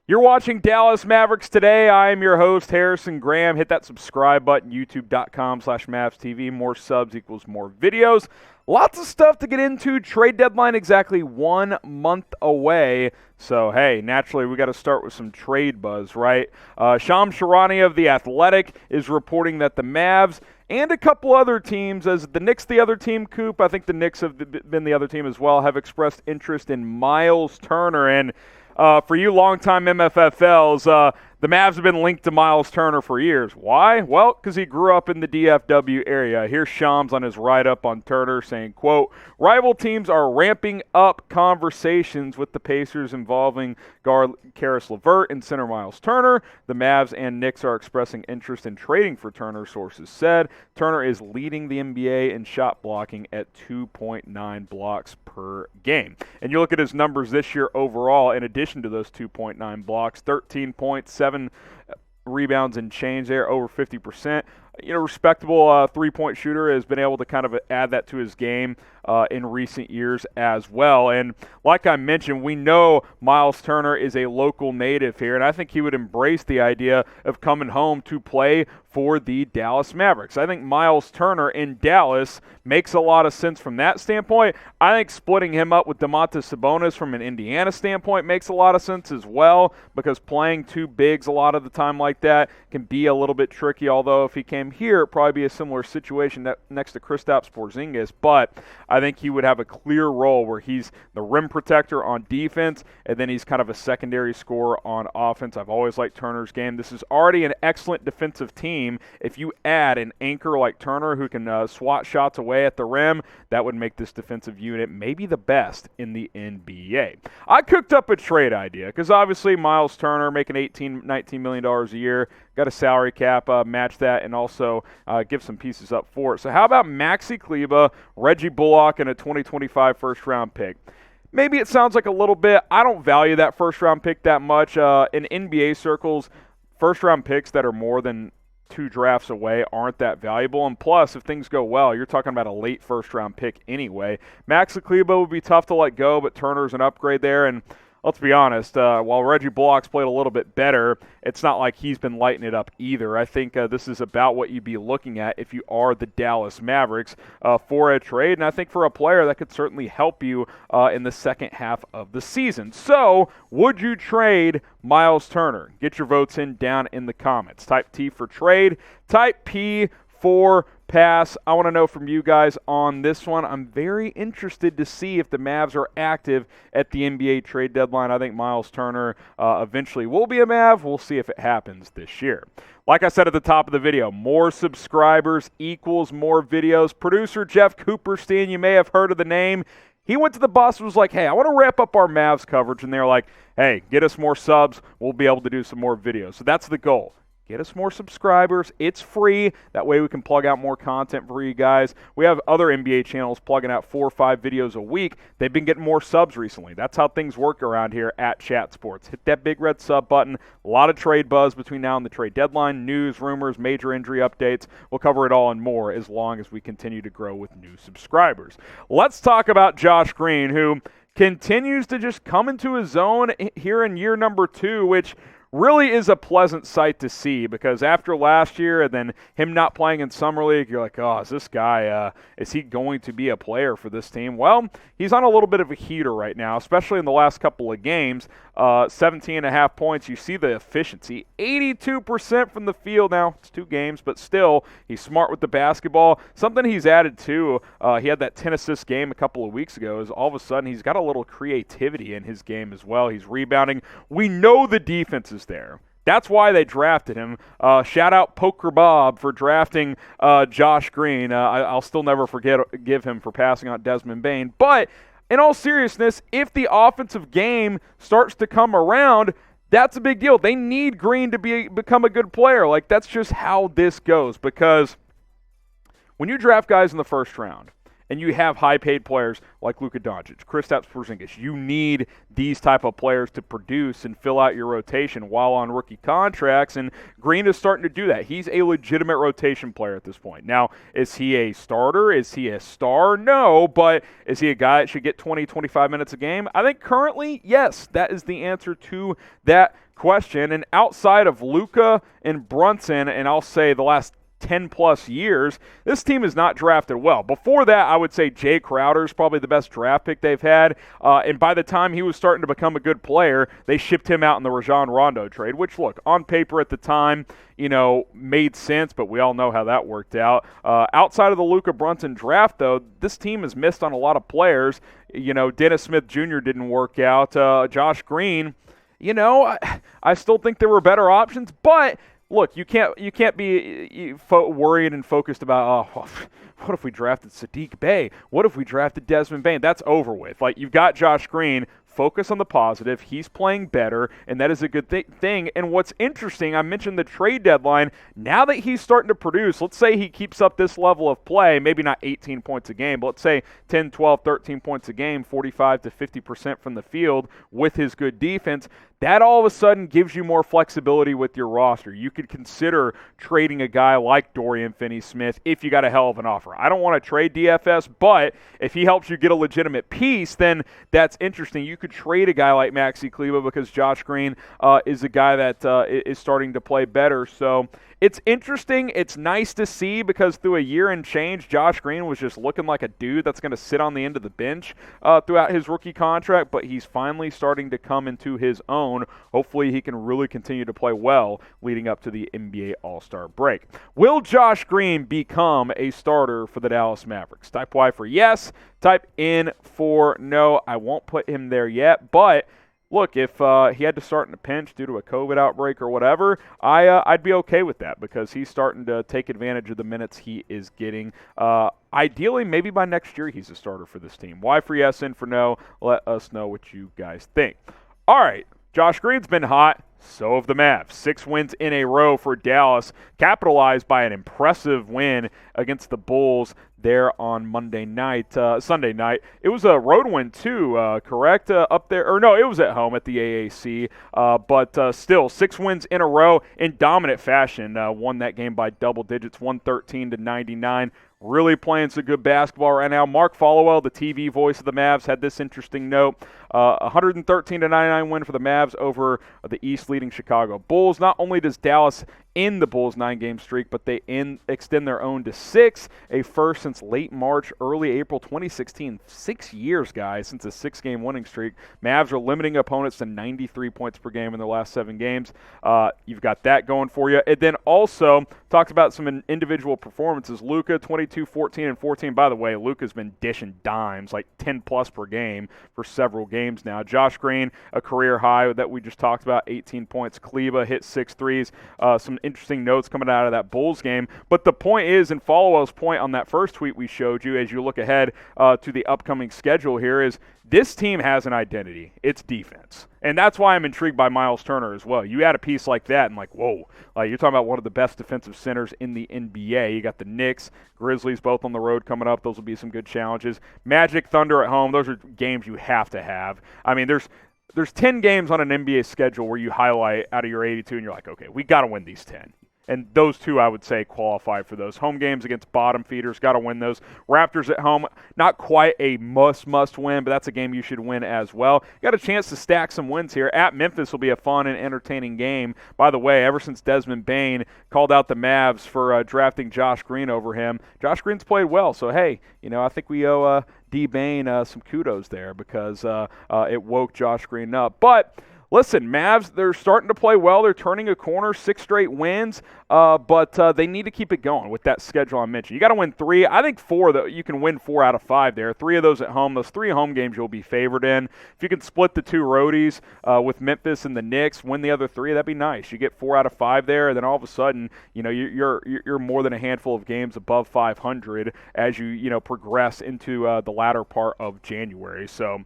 You're watching Dallas Mavericks Today. I am your host, Harrison Graham. Hit that subscribe button, youtube.com/MavsTV. More subs equals more videos. Lots of stuff to get into. Trade deadline exactly 1 month away. So, hey, naturally, we got to start with some trade buzz, right? Shams Charania of The Athletic is reporting that the Mavs and a couple other teams, as the Knicks the other team, Coop, I think the Knicks have been the other team as well, have expressed interest in Myles Turner. And for you longtime MFFLs, the Mavs have been linked to Myles Turner for years. Why? Well, because he grew up in the DFW area. Here's Shams on his write-up on Turner saying, quote, rival teams are ramping up conversations with the Pacers involving guard Caris LeVert and center Myles Turner. The Mavs and Knicks are expressing interest in trading for Turner, sources said. Turner is leading the NBA in shot blocking at 2.9 blocks per game. And you look at his numbers this year overall, in addition to those 2.9 blocks, 13 points, 7 rebounds and change there, over 50%. Respectable three-point shooter, has been able to kind of add that to his game in recent years as well. And like I mentioned, we know Myles Turner is a local native here, and I think he would embrace the idea of coming home to play for the Dallas Mavericks. I think Myles Turner in Dallas makes a lot of sense from that standpoint. I think splitting him up with Domantas Sabonis from an Indiana standpoint makes a lot of sense as well, because playing two bigs a lot of the time like that can be a little bit tricky, although if he came here, it'd probably be a similar situation next to Kristaps Porzingis. But I think he would have a clear role where he's the rim protector on defense, and then he's kind of a secondary scorer on offense. I've always liked Turner's game. This is already an excellent defensive team. If you add an anchor like Turner who can swat shots away at the rim, that would make this defensive unit maybe the best in the NBA. I cooked up a trade idea because obviously Myles Turner making $19 million a year, got a salary cap, match that, and also give some pieces up for it. So how about Maxi Kleber, Reggie Bullock, and a 2025 first-round pick? Maybe it sounds like a little bit. I don't value that first-round pick that much. In NBA circles, first-round picks that are more than 2 drafts away aren't that valuable. And plus, if things go well, you're talking about a late first-round pick anyway. Maxi Kleber would be tough to let go, but Turner's an upgrade there. And let's be honest, while Reggie Bullock's played a little bit better, it's not like he's been lighting it up either. I think this is about what you'd be looking at if you are the Dallas Mavericks for a trade, and I think for a player that could certainly help you in the second half of the season. So, would you trade Myles Turner? Get your votes in down in the comments. Type T for trade, type P for pass. I want to know from you guys on this one. I'm very interested to see if the Mavs are active at the NBA trade deadline. I think Myles Turner eventually will be a Mav. We'll see if it happens this year. Like I said at the top of the video, more subscribers equals more videos. Producer Jeff Cooperstein, you may have heard of the name. He went to the boss and was like, hey, I want to wrap up our Mavs coverage. And they're like, hey, get us more subs. We'll be able to do some more videos. So that's the goal. Get us more subscribers. It's free. That way we can plug out more content for you guys. We have other NBA channels plugging out 4 or 5 videos a week. They've been getting more subs recently. That's how things work around here at Chat Sports. Hit that big red sub button. A lot of trade buzz between now and the trade deadline. News, rumors, major injury updates. We'll cover it all and more as long as we continue to grow with new subscribers. Let's talk about Josh Green, who continues to just come into his zone here in year number 2, which really is a pleasant sight to see, because after last year and then him not playing in Summer League, you're like, oh, is this guy, is he going to be a player for this team? Well, he's on a little bit of a heater right now, especially in the last couple of games. 17.5 points. You see the efficiency. 82% from the field now. It's 2 games, but still, he's smart with the basketball. Something he's added to, he had that 10-assist game a couple of weeks ago, is all of a sudden he's got a little creativity in his game as well. He's rebounding. We know the defense is there. That's why they drafted him. Shout out Poker Bob for drafting Josh Green. I'll still never give him for passing on Desmond Bane. But in all seriousness, if the offensive game starts to come around, that's a big deal. They need Green to become a good player. Like, that's just how this goes, because when you draft guys in the first round, and you have high-paid players like LUKA, Kristaps Porzingis, you need these type of players to produce and fill out your rotation while on rookie contracts, and Green is starting to do that. He's a legitimate rotation player at this point. Now, is he a starter? Is he a star? No, but is he a guy that should get 20, 25 minutes a game? I think currently, yes, that is the answer to that question. And outside of LUKA and BRUNSON, and I'll say the last 10-plus years, this team is not drafted well. Before that, I would say Jay Crowder is probably the best draft pick they've had. And by the time he was starting to become a good player, they shipped him out in the Rajon Rondo trade, which, look, on paper at the time, made sense, but we all know how that worked out. Outside of the LUKA Brunson draft, though, this team has missed on a lot of players. Dennis Smith Jr. didn't work out. Josh Green, I still think there were better options, but look, you can't be worried and focused about, what if we drafted Sadiq Bey? What if we drafted Desmond Bane? That's over with. Like, you've got Josh Green. Focus on the positive. He's playing better, and that is a good thing. And what's interesting, I mentioned the trade deadline. Now that he's starting to produce, let's say he keeps up this level of play, maybe not 18 points a game, but let's say 10, 12, 13 points a game, 45 to 50% from the field with his good defense. That all of a sudden gives you more flexibility with your roster. You could consider trading a guy like Dorian Finney-Smith if you got a hell of an offer. I don't want to trade DFS, but if he helps you get a legitimate piece, then that's interesting. You could trade a guy like Maxi Kleber because Josh Green is a guy that is starting to play better. So it's interesting. It's nice to see because through a year and change, Josh Green was just looking like a dude that's going to sit on the end of the bench throughout his rookie contract, but he's finally starting to come into his own. Hopefully he can really continue to play well leading up to the NBA All-Star break. Will Josh Green become a starter for the Dallas Mavericks? Type Y for yes. Type N for no. I won't put him there yet, but look, if he had to start in a pinch due to a COVID outbreak or whatever, I'd be okay with that because he's starting to take advantage of the minutes he is getting. Ideally, maybe by next year he's a starter for this team. Y for yes, N for no. Let us know what you guys think. All right, Josh Green's been hot. So have the Mavs. 6 wins in a row for Dallas, capitalized by an impressive win against the Bulls there on Sunday night. It was a road win too, correct? Up there, or no, it was at home at the AAC. But still, 6 wins in a row in dominant fashion. Won that game by double digits, 113-99. Really playing some good basketball right now. Mark Followell, the TV voice of the Mavs, had this interesting note. 113-99 win for the Mavs over the East-leading Chicago Bulls. Not only does Dallas end the Bulls' 9-game streak, but they extend their own to 6, a first since late March, early April 2016. 6 years, guys, since a 6-game winning streak. Mavs are limiting opponents to 93 points per game in their last 7 games. You've got that going for you. And then also talked about some individual performances. LUKA, 22, 14, and 14. By the way, LUKA's been dishing dimes, like 10-plus per game for several games now. Josh Green, a career high that we just talked about, 18 points. Kleber hit 6 threes. Some interesting notes coming out of that Bulls game. But the point is, and Followell's point on that first tweet we showed you as you look ahead to the upcoming schedule here is this team has an identity. It's defense. And that's why I'm intrigued by Myles Turner as well. You add a piece like that and like, whoa, you're talking about one of the best defensive centers in the NBA. You got the Knicks, Grizzlies both on the road coming up. Those will be some good challenges. Magic, Thunder at home. Those are games you have to have. I mean, there's 10 games on an NBA schedule where you highlight out of your 82 and you're like, okay, we got to win these 10. And those two, I would say, qualify for those. Home games against bottom feeders, got to win those. Raptors at home, not quite a must win, but that's a game you should win as well. Got a chance to stack some wins here. At Memphis will be a fun and entertaining game. By the way, ever since Desmond Bane called out the Mavs for drafting Josh Green over him, Josh Green's played well. So, hey, I think we owe D. Bane some kudos there because it woke Josh Green up. But listen, Mavs, they're starting to play well. They're turning a corner, 6 straight wins, but they need to keep it going with that schedule I mentioned. You got to win 3. I think 4, though. You can win 4 out of 5 there. 3 of those at home. Those 3 home games you'll be favored in. If you can split the 2 roadies with Memphis and the Knicks, win the other 3, that'd be nice. You get 4 out of 5 there, and then all of a sudden, you're more than a handful of games above 500 as you progress into the latter part of January. So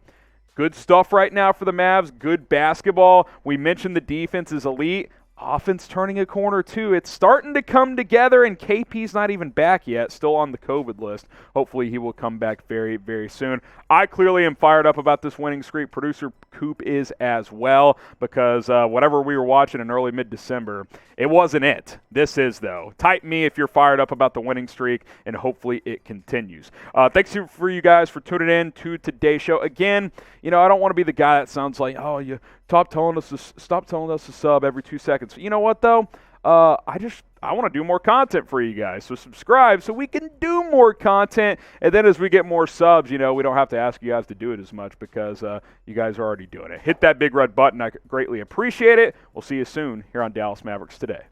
good stuff right now for the Mavs. Good basketball. We mentioned the defense is elite. Offense turning a corner, too. It's starting to come together, and KP's not even back yet, still on the COVID list. Hopefully he will come back very, very soon. I clearly am fired up about this winning streak. Producer Coop is as well, because whatever we were watching in early mid-December, it wasn't it. This is, though. Type me if you're fired up about the winning streak, and hopefully it continues. Thanks for you guys for tuning in to today's show. Again, I don't want to be the guy that sounds like, oh, you stop telling us to sub every 2 seconds. You know what though? I want to do more content for you guys. So subscribe so we can do more content. And then as we get more subs, we don't have to ask you guys to do it as much because you guys are already doing it. Hit that big red button. I greatly appreciate it. We'll see you soon here on Dallas Mavericks Today.